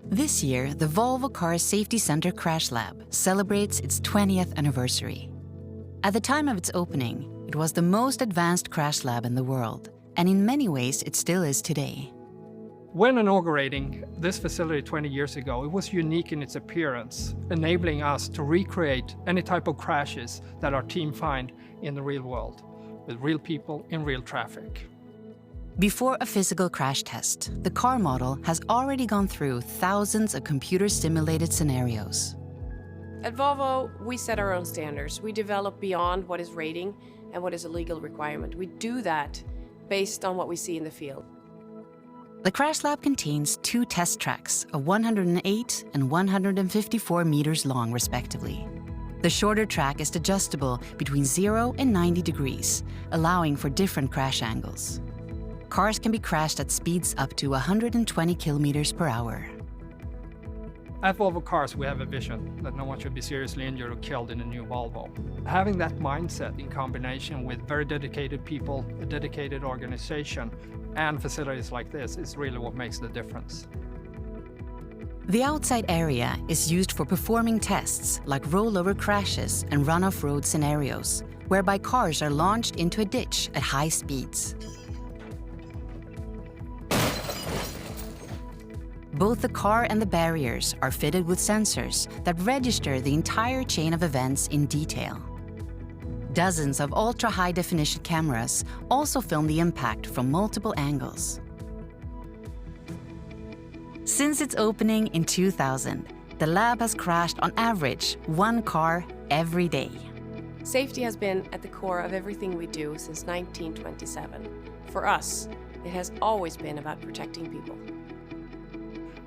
This year, the Volvo Cars Safety Centre Crash Lab celebrates its 20th anniversary. At the time of its opening, it was the most advanced crash lab in the world, and in many ways it still is today. When inaugurating this facility 20 years ago, it was unique in its appearance, enabling us to recreate any type of crashes that our team find in the real world, with real people in real traffic. Before a physical crash test, the car model has already gone through thousands of computer-simulated scenarios. At Volvo, we set our own standards. We develop beyond what is rating and what is a legal requirement. We do that based on what we see in the field. The crash lab contains 2 test tracks of 108 and 154 meters long, respectively. The shorter track is adjustable between 0 and 90 degrees, allowing for different crash angles. Cars can be crashed at speeds up to 120 kilometers per hour. At Volvo Cars, we have a vision that no one should be seriously injured or killed in a new Volvo. Having that mindset in combination with very dedicated people, a dedicated organization, and facilities like this is really what makes the difference. The outside area is used for performing tests like rollover crashes and run-off-road scenarios, whereby cars are launched into a ditch at high speeds. Both the car and the barriers are fitted with sensors that register the entire chain of events in detail. Dozens of ultra-high-definition cameras also film the impact from multiple angles. Since its opening in 2000, the lab has crashed on average 1 car every day. Safety has been at the core of everything we do since 1927. For us, it has always been about protecting people.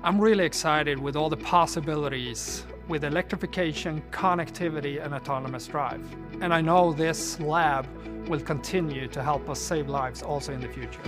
I'm really excited with all the possibilities with electrification, connectivity, and autonomous drive. And I know this lab will continue to help us save lives also in the future.